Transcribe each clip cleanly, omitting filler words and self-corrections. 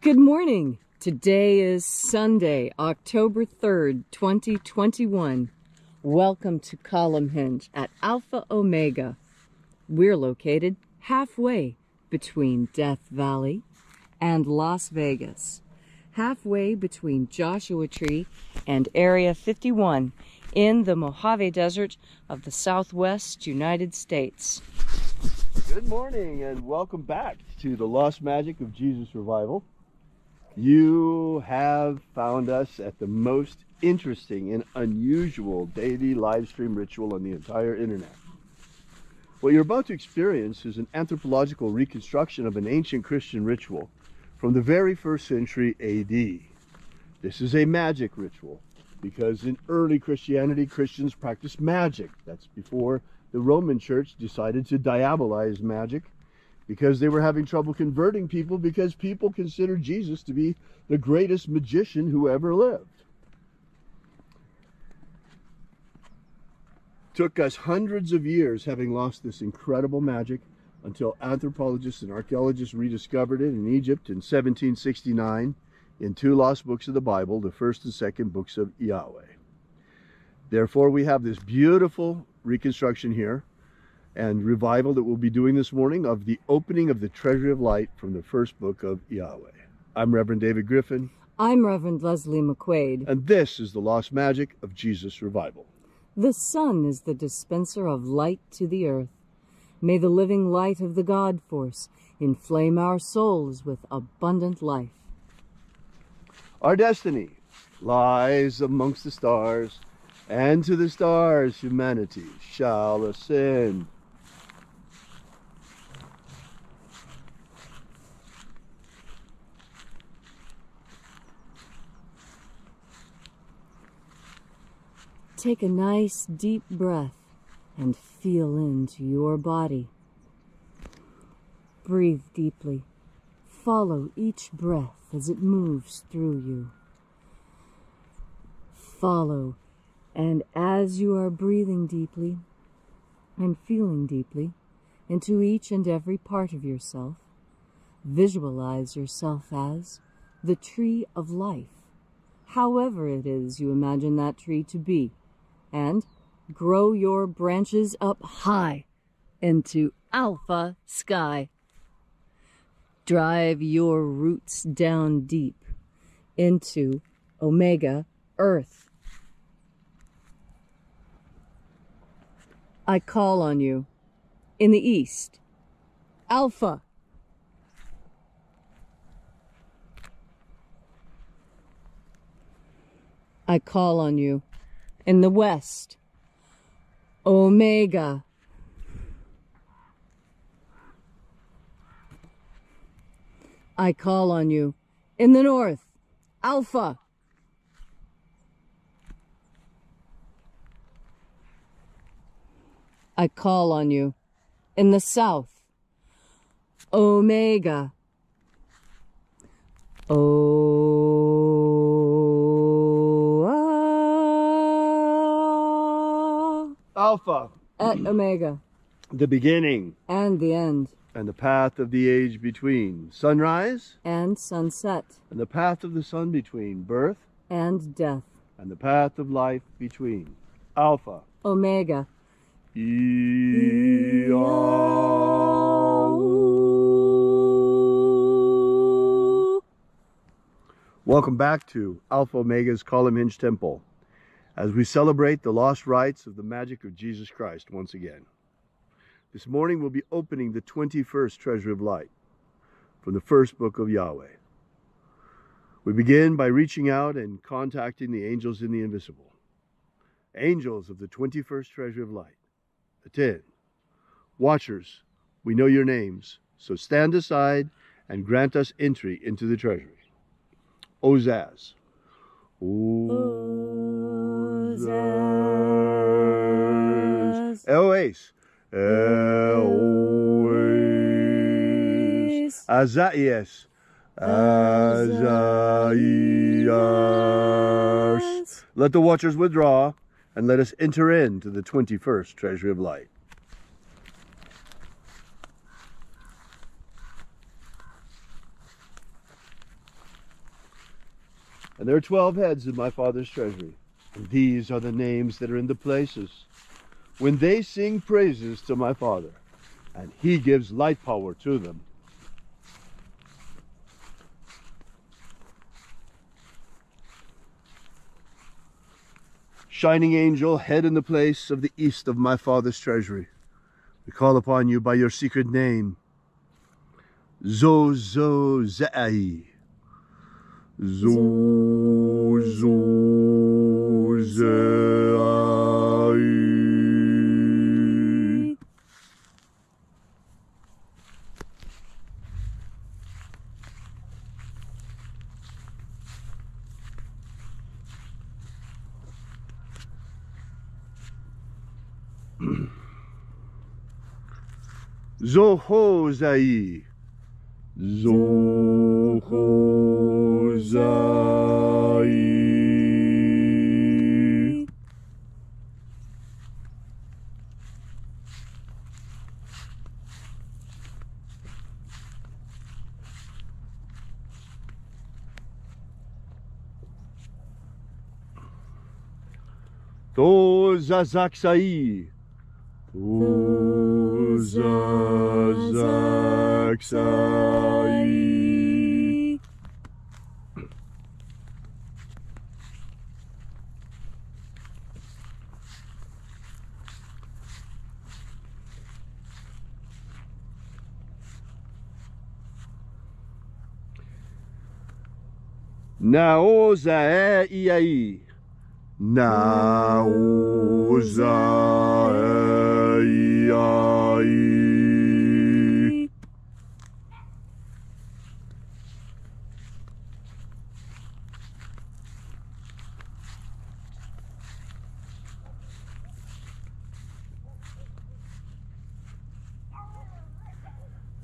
Good morning. Today is Sunday, October 3rd, 2021. Welcome to Column Hinge at Alpha Omega. We're located halfway between Death Valley and Las Vegas, halfway between Joshua Tree and Area 51 in the Mojave Desert of the Southwest United States. Good morning and welcome back to the Lost Magic of Jesus Revival. You have found us at the most interesting and unusual daily live stream ritual on the entire internet. What you're about to experience is an anthropological reconstruction of an ancient Christian ritual from the very first century AD. This is a magic ritual because in early Christianity, Christians practiced magic. That's before the Roman Church decided to diabolize magic, because they were having trouble converting people because people considered Jesus to be the greatest magician who ever lived. Took us hundreds of years having lost this incredible magic until anthropologists and archaeologists rediscovered it in Egypt in 1769 in two lost books of the Bible, the first and second books of Yahweh. Therefore, we have this beautiful reconstruction here and revival that we'll be doing this morning of the opening of the Treasury of Light from the first book of Yahweh. I'm Reverend David Griffin. I'm Reverend Leslie McQuade. And this is the Lost Magic of Jesus Revival. The sun is the dispenser of light to the earth. May the living light of the God force inflame our souls with abundant life. Our destiny lies amongst the stars, and to the stars humanity shall ascend. Take a nice deep breath and feel into your body. Breathe deeply. Follow each breath as it moves through you. Follow, and as you are breathing deeply and feeling deeply into each and every part of yourself, visualize yourself as the tree of life, however it is you imagine that tree to be. And grow your branches up high into alpha sky. Drive your roots down deep into omega earth. I call on you in the east, alpha. I call on you in the west, omega. I call on you in the north, alpha. I call on you in the south, omega. Alpha. At omega. The beginning. And the end. And the path of the age between. Sunrise. And sunset. And the path of the sun between. Birth. And death. And the path of life between. Alpha. Omega. Welcome back to Alpha Omega's Column Hinge Temple, as we celebrate the lost rites of the magic of Jesus Christ once again. This morning we'll be opening the 21st Treasury of Light from the first book of Yahweh. We begin by reaching out and contacting the angels in the invisible. Angels of the 21st Treasury of Light. The 10. Watchers, we know your names, so stand aside and grant us entry into the treasury. Ozaz. Ozaz. Eoes. Eoes. Azaias. Azaias. Let the watchers withdraw, and let us enter into the 21st Treasury of Light. And there are 12 heads in my Father's treasury. And these are the names that are in the places when they sing praises to my Father, and he gives light power to them. Shining angel, head in the place of the east of my Father's treasury, we call upon you by your secret name. Zo-zo-zai. Zo-zo-zai. Zoho-zai. Zoho-zai. To-za-zak-sai. To-za-zak-sai. Na-o-za-e-i-ai. Na-o-za-e-i-ai.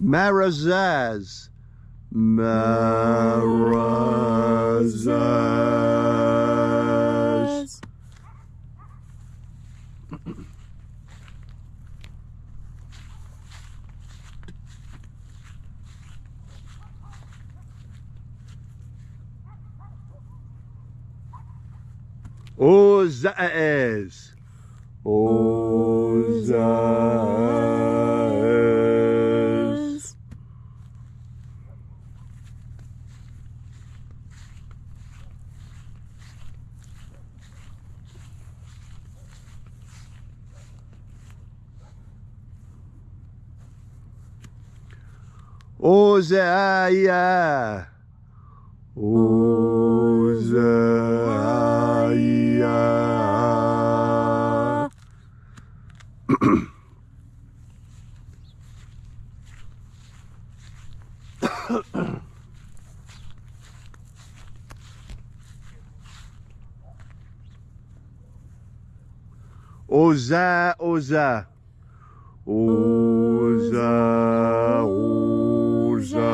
Marazaz. Marazaz. Ozaez. Ozaez. Ozaia. Ozaia. Oza, Oza. Oza, Oza.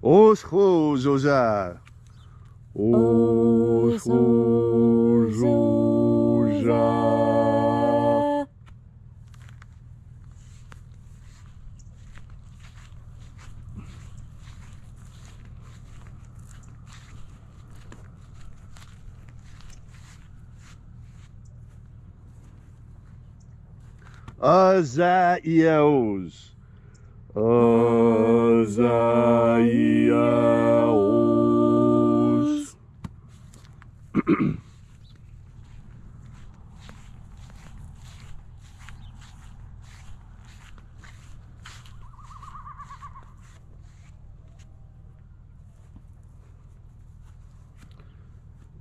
Oshos, Oza. Oshos, Oza. Azaios. Azaios.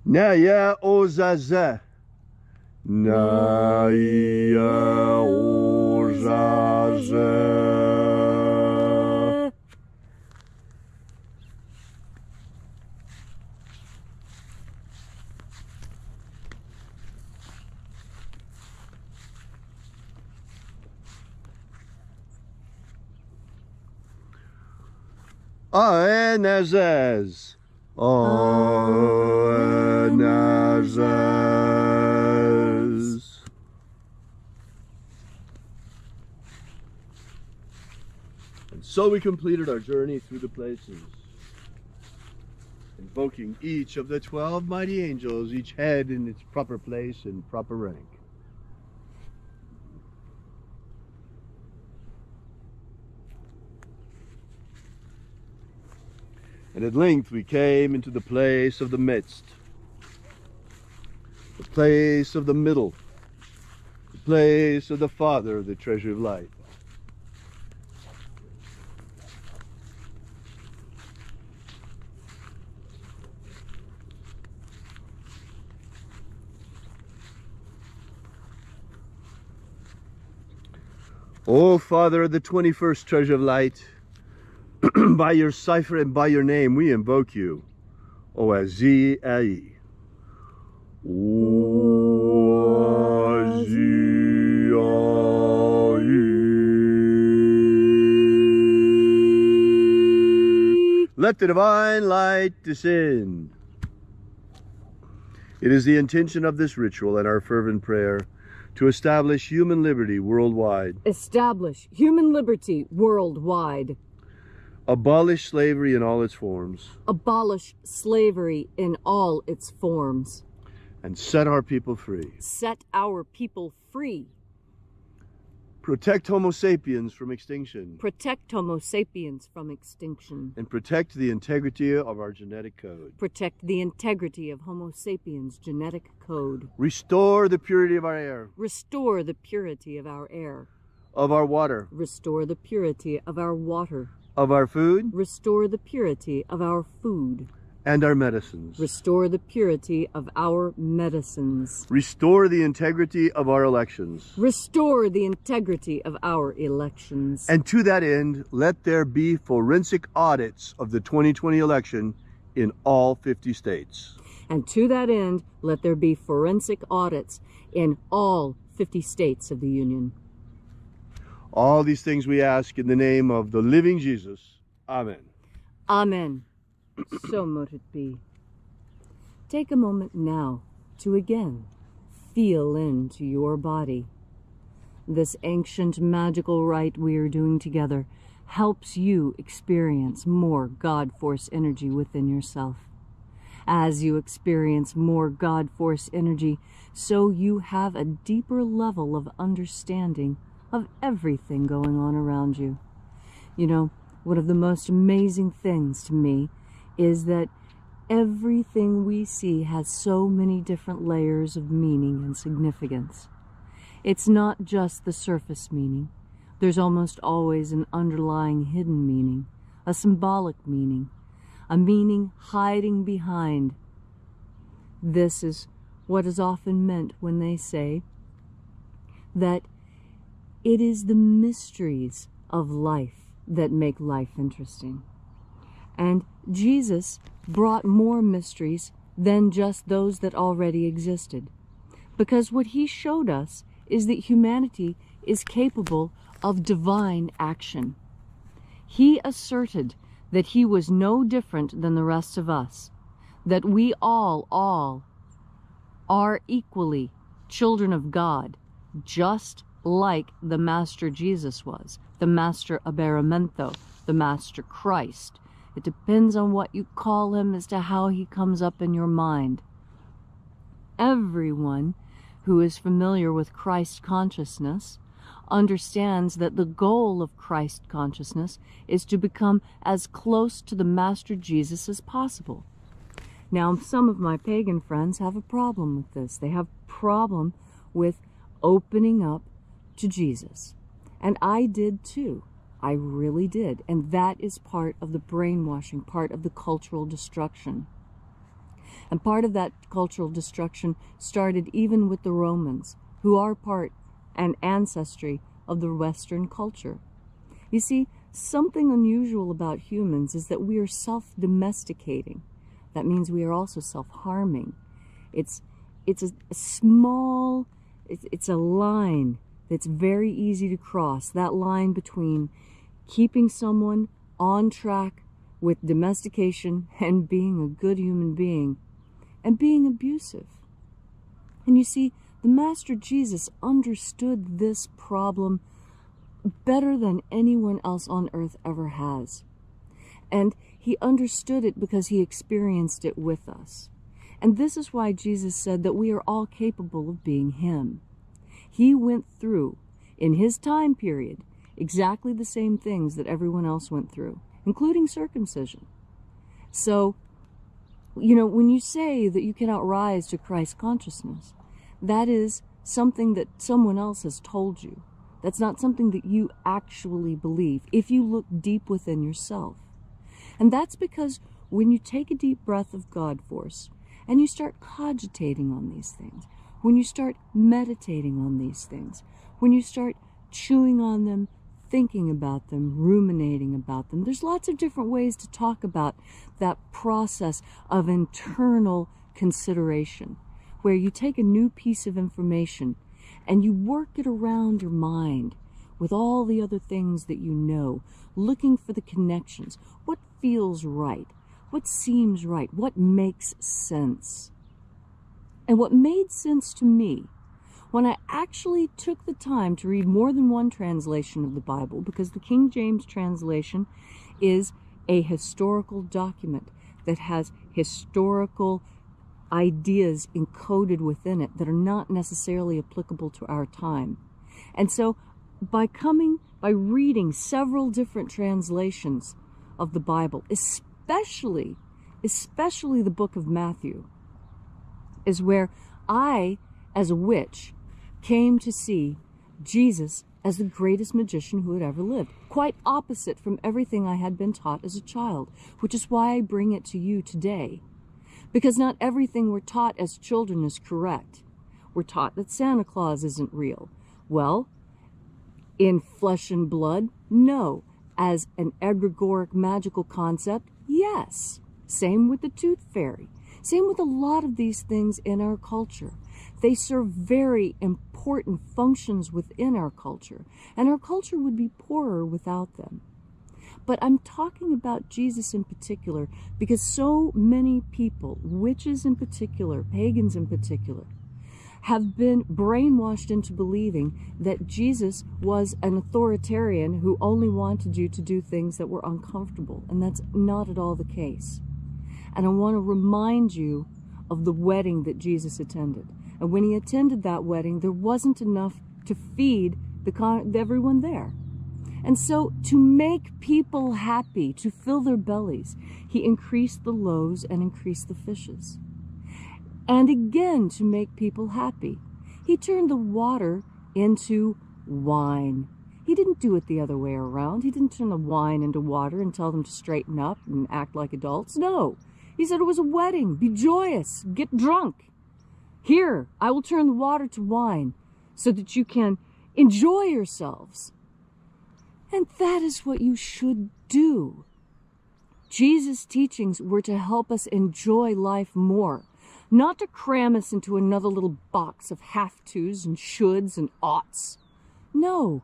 Naya Ozaza. Naya Ozaza. Aenazaz. Nazas. And so we completed our journey through the places, invoking each of the 12 mighty angels, each head in its proper place and proper rank. And at length we came into the place of the midst, the place of the middle, the place of the Father, the treasure of light. O Father of the 21st treasure of light, by your cipher and by your name we invoke you. O IAOE I. Let the divine light descend. It is the intention of this ritual and our fervent prayer to establish human liberty worldwide. Establish human liberty worldwide. Abolish slavery in all its forms. Abolish slavery in all its forms. And set our people free. Set our people free. Protect Homo sapiens from extinction. Protect Homo sapiens from extinction. And protect the integrity of our genetic code. Protect the integrity of Homo sapiens' genetic code. Restore the purity of our air. Restore the purity of our air. Of our water. Restore the purity of our water. Of our food. Restore the purity of our food. And our medicines. Restore the purity of our medicines. Restore the integrity of our elections. Restore the integrity of our elections. And to that end, let there be forensic audits of the 2020 election in all 50 states. And to that end, let there be forensic audits in all 50 states of the Union. All these things we ask in the name of the living Jesus. Amen. Amen. So mote it be. Take a moment now to again feel into your body. This ancient magical rite we are doing together helps you experience more God Force energy within yourself. As you experience more God Force energy, so you have a deeper level of understanding of everything going on around you. You know, one of the most amazing things to me is that everything we see has so many different layers of meaning and significance. It's not just the surface meaning. There's almost always an underlying hidden meaning, a symbolic meaning, a meaning hiding behind. This is what is often meant when they say that it is the mysteries of life that make life interesting. And Jesus brought more mysteries than just those that already existed. Because what he showed us is that humanity is capable of divine action. He asserted that he was no different than the rest of us, that we all are equally children of God, just like the Master Jesus was, the Master Aberamento, the Master Christ. It depends on what you call him as to how he comes up in your mind. Everyone who is familiar with Christ consciousness understands that the goal of Christ consciousness is to become as close to the Master Jesus as possible. Now, some of my pagan friends have a problem with this. They have a problem with opening up to Jesus. And I did too. I really did. And that is part of the brainwashing, part of the cultural destruction. And part of that cultural destruction started even with the Romans, who are part and ancestry of the Western culture. You see, something unusual about humans is that we are self-domesticating. That means we are also self-harming. It's a small, it's a line that's very easy to cross, that line between keeping someone on track with domestication and being a good human being and being abusive. And you see, the Master Jesus understood this problem better than anyone else on earth ever has. And he understood it because he experienced it with us. And this is why Jesus said that we are all capable of being him. He went through, in his time period, exactly the same things that everyone else went through, including circumcision. So, when you say that you cannot rise to Christ consciousness, that is something that someone else has told you. That's not something that you actually believe if you look deep within yourself. And that's because when you take a deep breath of God force and you start cogitating on these things, when you start meditating on these things, when you start chewing on them, thinking about them, ruminating about them, there's lots of different ways to talk about that process of internal consideration, where you take a new piece of information and you work it around your mind with all the other things that you know, looking for the connections. What feels right? What seems right? What makes sense? And what made sense to me, when I actually took the time to read more than one translation of the Bible, because the King James translation is a historical document that has historical ideas encoded within it that are not necessarily applicable to our time. And so by reading several different translations of the Bible, especially the book of Matthew, is where I, as a witch, came to see Jesus as the greatest magician who had ever lived. Quite opposite from everything I had been taught as a child, which is why I bring it to you today. Because not everything we're taught as children is correct. We're taught that Santa Claus isn't real. Well, in flesh and blood, no. As an egregoric magical concept, yes. Same with the tooth fairy. Same with a lot of these things in our culture. They serve very important functions within our culture, and our culture would be poorer without them. But I'm talking about Jesus in particular because so many people, witches in particular, pagans in particular, have been brainwashed into believing that Jesus was an authoritarian who only wanted you to do things that were uncomfortable, and that's not at all the case. And I want to remind you of the wedding that Jesus attended. And when he attended that wedding, there wasn't enough to feed everyone there. And so to make people happy, to fill their bellies, he increased the loaves and increased the fishes. And again, to make people happy, he turned the water into wine. He didn't do it the other way around. He didn't turn the wine into water and tell them to straighten up and act like adults. No. He said it was a wedding. Be joyous. Get drunk. Here, I will turn the water to wine so that you can enjoy yourselves. And that is what you should do. Jesus' teachings were to help us enjoy life more, not to cram us into another little box of have-tos and shoulds and oughts. No,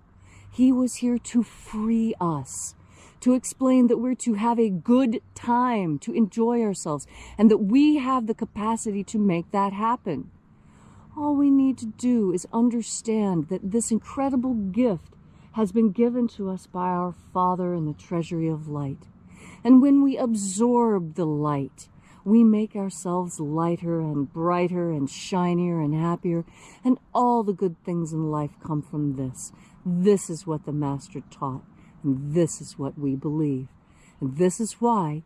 he was here to free us, to explain that we're to have a good time, to enjoy ourselves, and that we have the capacity to make that happen. All we need to do is understand that this incredible gift has been given to us by our Father in the treasury of light. And when we absorb the light, we make ourselves lighter and brighter and shinier and happier, and all the good things in life come from this. This is what the Master taught, and this is what we believe. And this is why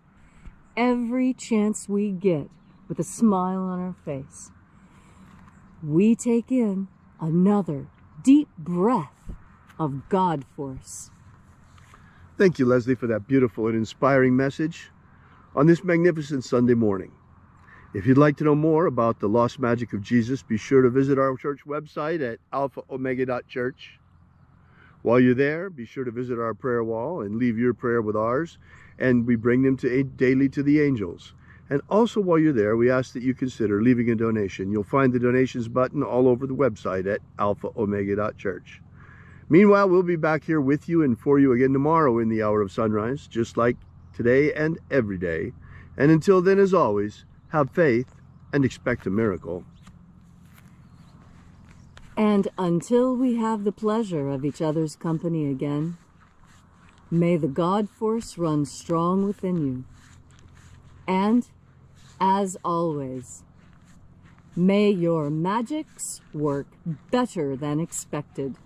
every chance we get, with a smile on our face, we take in another deep breath of God force. Thank you, Leslie, for that beautiful and inspiring message on this magnificent Sunday morning. If you'd like to know more about the lost magic of Jesus, be sure to visit our church website at alphaomega.church. While you're there, be sure to visit our prayer wall and leave your prayer with ours, and we bring them daily to the angels. And also, while you're there, we ask that you consider leaving a donation. You'll find the donations button all over the website at alphaomega.church. Meanwhile, we'll be back here with you and for you again tomorrow in the hour of sunrise, just like today and every day. And until then, as always, have faith and expect a miracle. And until we have the pleasure of each other's company again, may the God force run strong within you. And, as always, may your magics work better than expected.